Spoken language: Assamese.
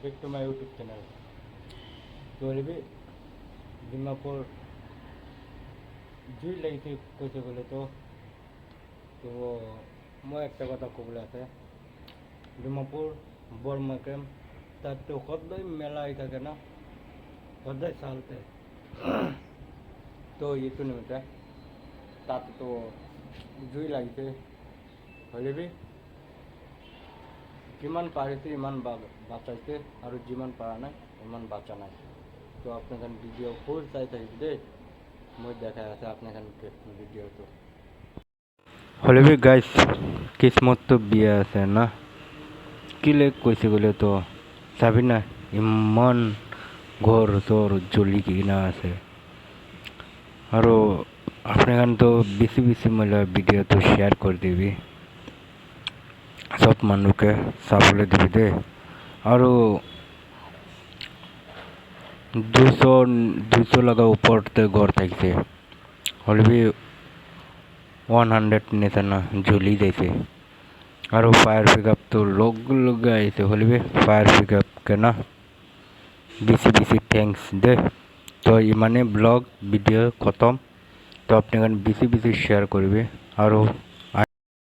back to my YouTube channel. তো রেবি ডিমাপুর জুই লাগিছে কৈছে বলে তো তো মই একটা কথা কবলে আছে ডিমাপুর বড়মাকে তার তো সদায় মেলা আই থাকে না সদায় চালতে তো এইটো নিমিত্তে তাত তো জুই লাগিছে হলেবি যিমান পাৰিছে ইমান বাঁচাইছে আৰু যিমান পৰা নাই ইমান বাঁচা নাই তো আপনার ভিডিও ফুল চাই থাকিব দেই মই দেখাই আছে আপনার ভিডিওটো হলেবি গাইস কিসমত তো বিয়া আছে না কিলে কৈছে গ'লে তো চাবি না ইমান ঘৰ চৰ জ্বলি কিনা আছে আৰু আপনাৰ তো বেশি বেশি মানে ভিডিওটো শেয়াৰ কৰে দিবি সব মানুহকে চাবলৈ দিবি দেই আৰু 200 লগা ওপৰতে ঘৰ থাকিছে হ'লেবি 100 নিচিনা জ্বলি যাইছে আৰু ফায়াৰ পিকআপ তো লগে আহিছে হ'লেবি ফায়াৰ পিকআপ কে না বেশি বেশি থ্যাঙ্কস দে তো ইমানে ব্লগ ভিডিও খতম তো আপনি বেশি বেশি শেয়ার করবে আৰু